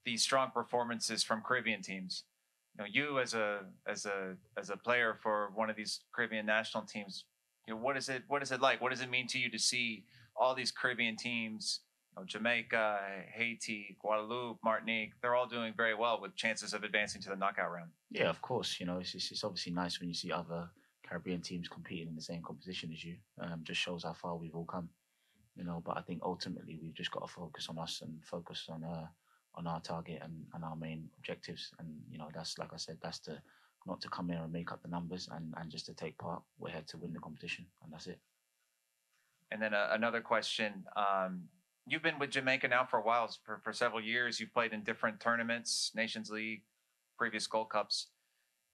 these strong performances from Caribbean teams. You know, you as a player for one of these Caribbean national teams, you know, what is it like? What does it mean to you to see all these Caribbean teams, you know, Jamaica, Haiti, Guadeloupe, Martinique, they're all doing very well with chances of advancing to the knockout round? Yeah, of course. You know, it's obviously nice when you see other Caribbean teams competing in the same competition as you. Just shows how far we've all come. You know, but I think ultimately we've just got to focus on us and focus on our target and our main objectives. And you know, that's like I said, that's to not to come here and make up the numbers and just to take part. We're here to win the competition, and that's it. And then another question. You've been with Jamaica now for a while, for several years. You've played in different tournaments, Nations League, previous Gold Cups.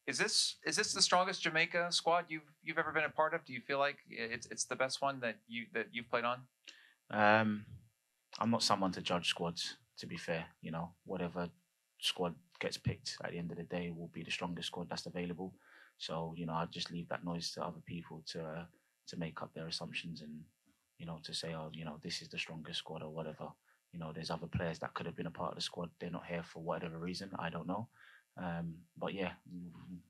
Is this the strongest Jamaica squad you've ever been a part of? Do you feel like it's the best one that you've played on? Um, I'm not someone to judge squads. To be fair, you know, whatever squad gets picked at the end of the day will be the strongest squad that's available. So you know, I'll just leave that noise to other people to make up their assumptions and you know to say, oh, you know, this is the strongest squad or whatever. You know, there's other players that could have been a part of the squad. They're not here for whatever reason. I don't know. But yeah,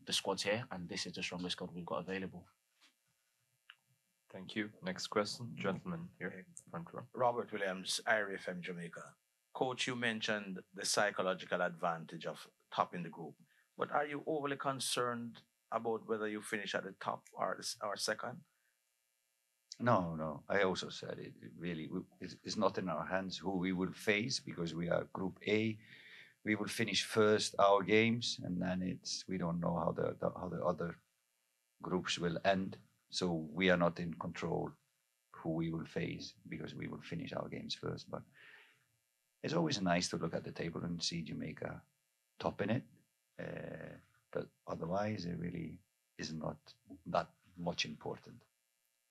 the squad's here, and this is the strongest squad we've got available. Thank you. Next question, gentleman here, front row. Robert Williams, IRFM Jamaica. Coach, you mentioned the psychological advantage of topping the group, but are you overly concerned about whether you finish at the top or second? No, no. I also said it really it's not in our hands who we will face because we are Group A. We will finish first our games, and then we don't know how the other groups will end. So we are not in control who we will face because we will finish our games first. But it's always nice to look at the table and see Jamaica topping it. But otherwise, it really is not that much important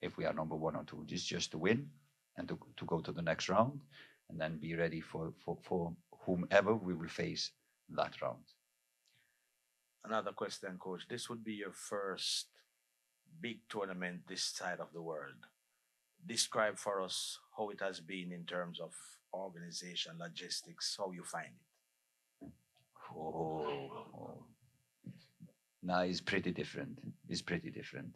if we are number one or two. Just to win and to go to the next round and then be ready for whomever we will face that round. Another question, Coach. This would be your first big tournament this side of the world. Describe for us how it has been in terms of organization, logistics, how you find it. Oh. No, it's pretty different. It's pretty different.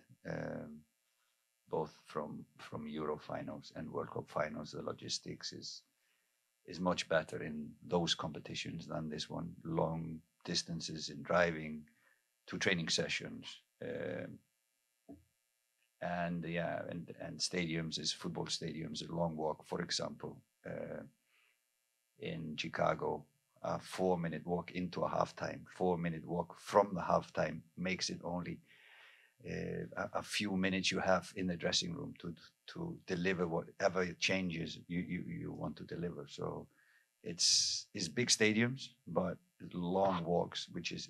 Both from Euro finals and World Cup finals, the logistics is much better in those competitions than this one. Long distances in driving, 2 training sessions, and stadiums is football stadiums. A long walk, for example, in Chicago, a 4-minute walk into a halftime, 4-minute walk from the halftime makes it only a few minutes you have in the dressing room to deliver whatever changes you want to deliver. So it's big stadiums, but long walks, which is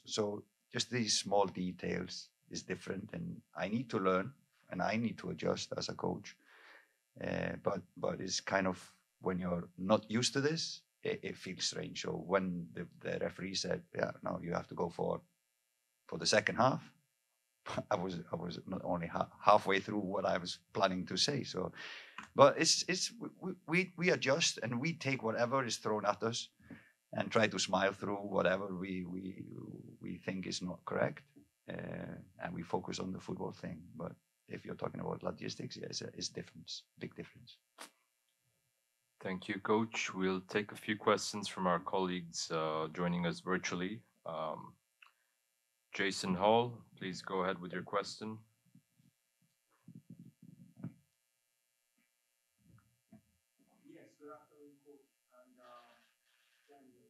so just these small details is different, and I need to learn and I need to adjust as a coach. But it's kind of when you're not used to this, it feels strange. So when the referee said, "Yeah, no, you have to go for the second half," I was not only halfway through what I was planning to say. So, but we adjust and we take whatever is thrown at us and try to smile through whatever we think is not correct, and we focus on the football thing. But if you're talking about logistics, yeah, it's difference, big difference. Thank you, Coach. We'll take a few questions from our colleagues joining us virtually. Jason Hall, please go ahead with your question. Yes, good afternoon, Coach and Daniel.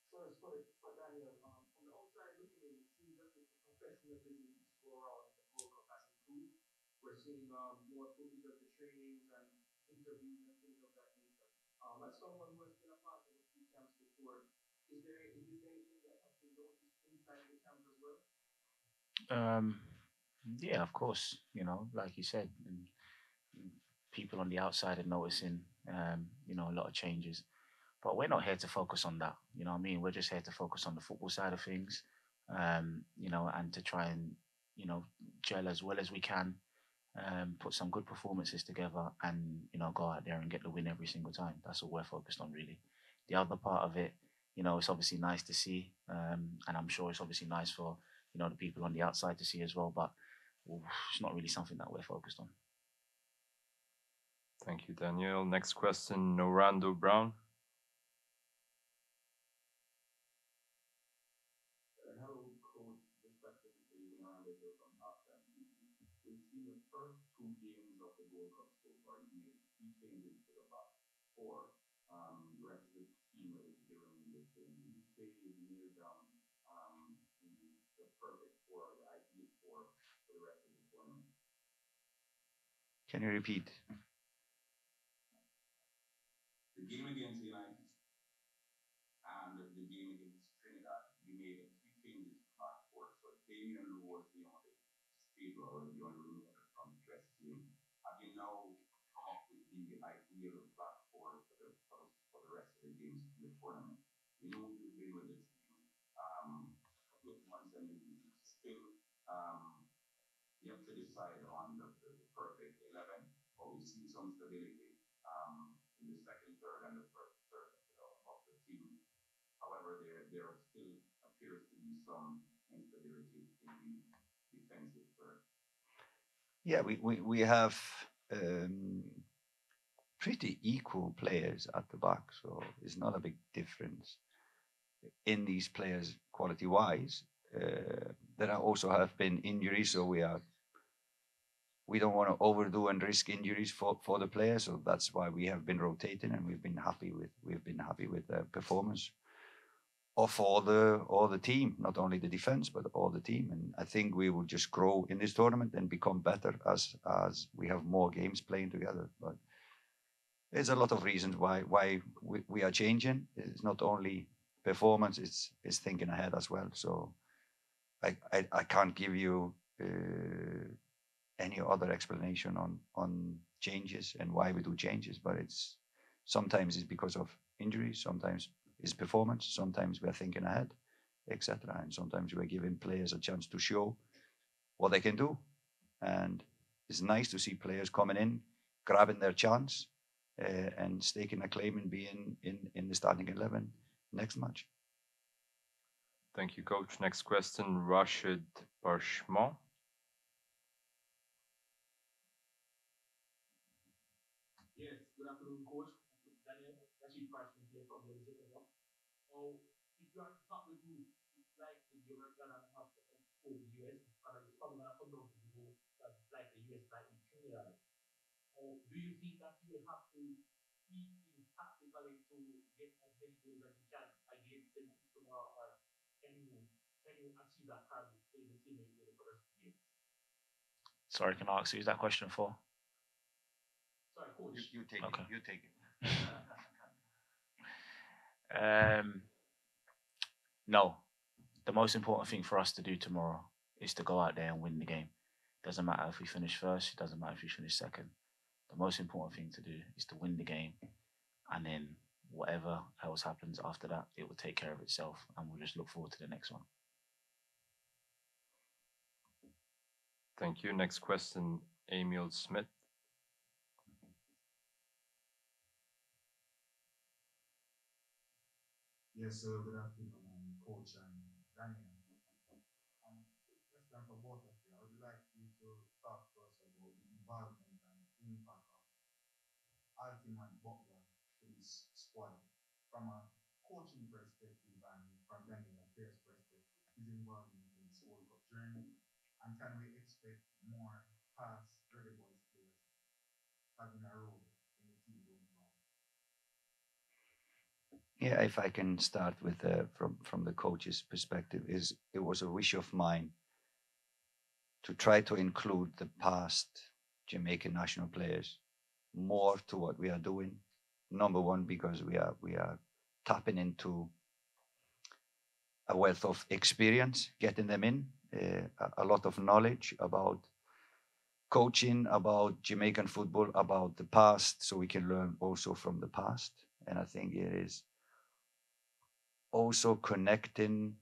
First, for Daniel, from the outside looking in, it seems as if the professionalism you score out in the World Cup has improved. We're seeing more footage of the trainings and interviews and things of that nature. As someone who has been a part of a few camps before, is this anything that has been noticed inside the camp as well? Um, yeah, of course. You know, like you said, people on the outside are noticing, you know, a lot of changes. But we're not here to focus on that. You know what I mean? We're just here to focus on the football side of things, you know, and to try and, you know, gel as well as we can, put some good performances together and, you know, go out there and get the win every single time. That's what we're focused on, really. the other part of it, you know, it's obviously nice to see, and I'm sure it's obviously nice for, you know, the people on the outside to see as well. But it's not really something that we're focused on. Thank you, Daniel. Next question, Norando Brown. Hello, coach. Respectively, Miranda here from Halftime TV. We've seen the first two games of the Gold Cup so far. You made three changes to the back four. The rest of the team was doing the same. Would you say you've nailed down the perfect four, the ideal four for the rest of the tournament? Can you repeat? The game against United and the game against Trinidad, you made three changes to back four. So Damian Lou was the only stable or the only remover from the dressing room. Have you now come up with the ideal back four for the rest of the games in the tournament? You know you've been with this team a couple of months and you still you have to decide on the perfect 11, but we've seen some stability in the second, third, and the first third of the team. However, there still appears to be some instability in the defensive third. Yeah, we have pretty equal players at the back, so it's not a big difference in these players quality wise. There also have been injuries, so we don't want to overdo and risk injuries for the players, so that's why we have been rotating, and we've been happy with the performance of all the team, not only the defense but all the team. And I think we will just grow in this tournament and become better as we have more games playing together. But there's a lot of reasons why we are changing. It's not only performance; it's thinking ahead as well. So I can't give you any other explanation on changes and why we do changes, but sometimes it's because of injuries, sometimes it's performance, sometimes we're thinking ahead, etc. And sometimes we're giving players a chance to show what they can do. And it's nice to see players coming in, grabbing their chance, and staking a claim and being in the starting 11 next match. Thank you, Coach. Next question, Rashid Parchment. Yes, good afternoon, coach. Daniel, Rashid Parchment here from Jamaica. So, if you are to top the group, it's likely you're gonna have to expose the US. It's probably gonna come down to the group that like the US might be Trinidad. Or do you think that you will have to keep in tactically to get as many goals as you can against them tomorrow, or can you achieve that target in the same way you did for the rest of the games? Sorry, can I ask who's that question for? Sorry, coach. You take Okay. it. You take it. No, the most important thing for us to do tomorrow is to go out there and win the game. Doesn't matter if we finish first, it doesn't matter if we finish second. The most important thing to do is to win the game, and then whatever else happens after that, it will take care of itself, and we'll just look forward to the next one. Thank you. Next question, Emil Smith. Yes, good afternoon, Coach and Daniel. Question for both of you. I would like you to talk to us about the involvement and impact of Ultimate Butler to this squad from a coaching perspective and from Daniel, a player's perspective. His involvement in this World Cup journey, and can we expect more past Reggae Boyz players having a role in the team going forward? Yeah, if I can start with from the coach's perspective, it was a wish of mine to try to include the past Jamaican national players more to what we are doing. Number one, because we are tapping into a wealth of experience, getting them in, a lot of knowledge about coaching, about Jamaican football, about the past, so we can learn also from the past. And I think it is also connecting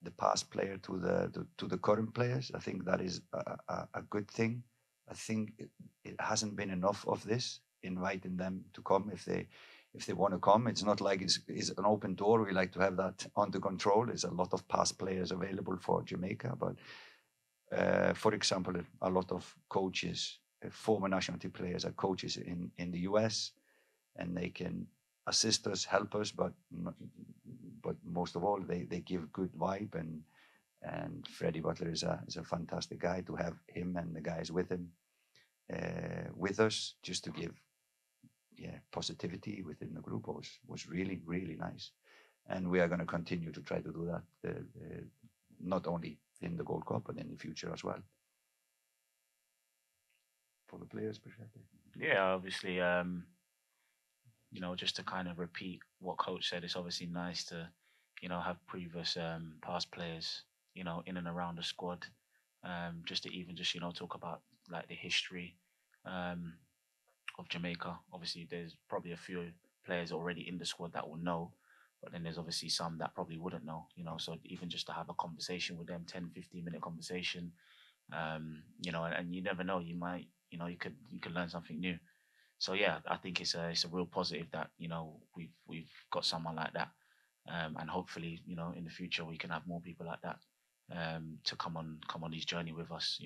the past player to the current players. I think that is a good thing. I think it hasn't been enough of this, inviting them to come if they want to come, it's not like it's an open door. We like to have that under control. There's a lot of past players available for Jamaica, but for example, a lot of coaches, former national team players, are coaches in the US, and they can assist us, help us, but most of all, they give good vibe, and Freddie Butler is a fantastic guy. To have him and the guys with him with us, just to give positivity within the group was really, really nice. And we are going to continue to try to do that, not only in the Gold Cup, but in the future as well. For the players' perspective. Yeah, obviously, just to kind of repeat what Coach said, it's obviously nice to, have previous past players, in and around the squad, just to even just, talk about like the history of Jamaica. Obviously, there's probably a few players already in the squad that will know, but then there's obviously some that probably wouldn't know, so even just to have a conversation with them, 10-15 minute conversation, and you never know, you might, you could learn something new. So yeah, I think it's a real positive that we've got someone like that, and hopefully in the future we can have more people like that to come on this journey with us.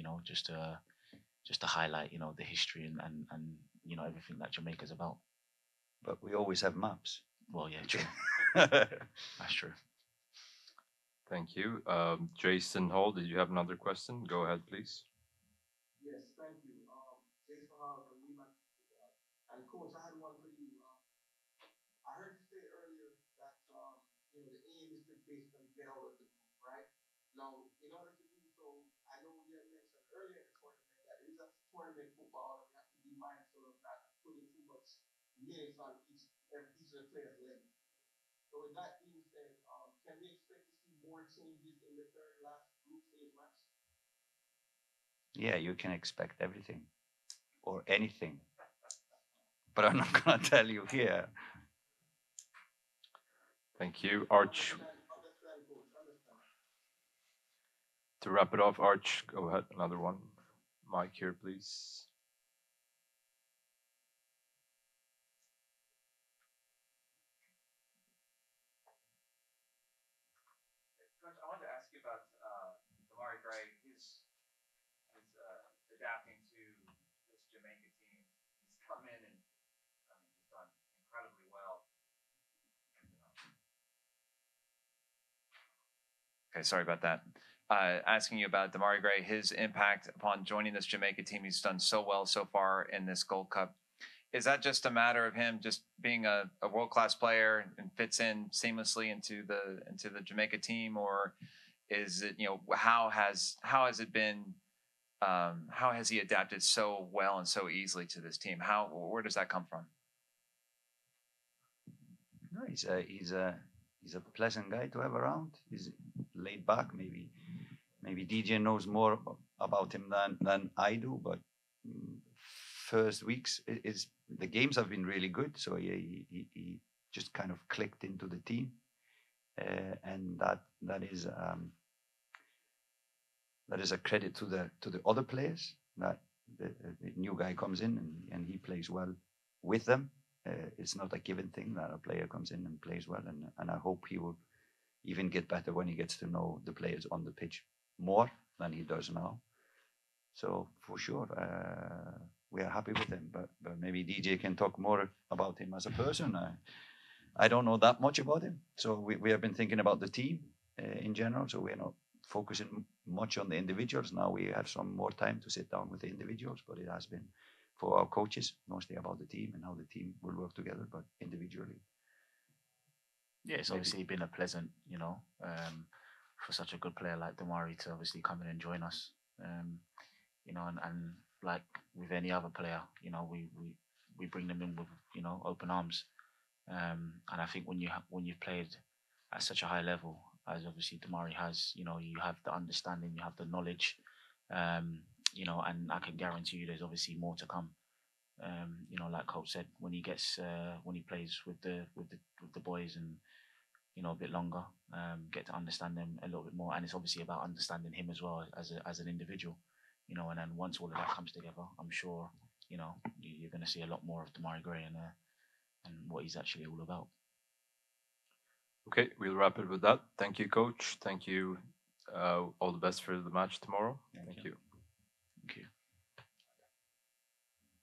Just to highlight the history and everything that Jamaica's about. But we always have maps. Well, yeah, true. That's true. Thank you. Jason Hall, did you have another question? Go ahead, please. Yes, thank you. Jason Hall from Nevis. And coach, I had one for you. I heard you say earlier that the aim is to basically get out of the group, right? Now, in order to do so, I know you had mentioned earlier in the tournament that it is a tournament football, and we have to be mindful of not putting too much minutes on each of the players' legs. So with that being said, can we expect to see more changes in the third last group stage match? Yeah, you can expect everything or anything, but I'm not going to tell you here. Thank you. Arch. To wrap it off, Arch, go ahead. Another one. Mike here, please. Coach, I wanted to ask you about Damari Gray. He's adapting to this Jamaica team. He's come in and he's done incredibly well. Okay, sorry about that. Asking you about Damari Gray, his impact upon joining this Jamaica team. He's done so well so far in this Gold Cup. Is that just a matter of him just being a world-class player and fits in seamlessly into the Jamaica team, or is it, how has it been? How has he adapted so well and so easily to this team? Where does that come from? No, he's a pleasant guy to have around. He's laid back. Maybe DJ knows more about him than I do, but first weeks the games have been really good. So he just kind of clicked into the team, and that is a credit to the other players, that the new guy comes in and he plays well with them. It's not a given thing that a player comes in and plays well, and I hope he will even get better when he gets to know the players on the pitch more than he does now. So for sure, we are happy with him, but maybe DJ can talk more about him as a person. I don't know that much about him, so we have been thinking about the team in general, so we're not focusing much on the individuals. Now we have some more time to sit down with the individuals, but it has been for our coaches mostly about the team and how the team will work together, but individually. Yeah, it's obviously been a pleasant, for such a good player like Damari to obviously come in and join us. And like with any other player, we bring them in with open arms. And I think when you've played at such a high level as obviously Damari has, you have the understanding, you have the knowledge, and I can guarantee you there's obviously more to come. Like Coach said, when he plays with the boys and a bit longer, get to understand them a little bit more, and it's obviously about understanding him as well as an individual, and then once all of that comes together, I'm sure you're going to see a lot more of Damari Gray, and what he's actually all about. Okay, we'll wrap it with that. Thank you, coach. Thank you. All the best for the match tomorrow. Thank you.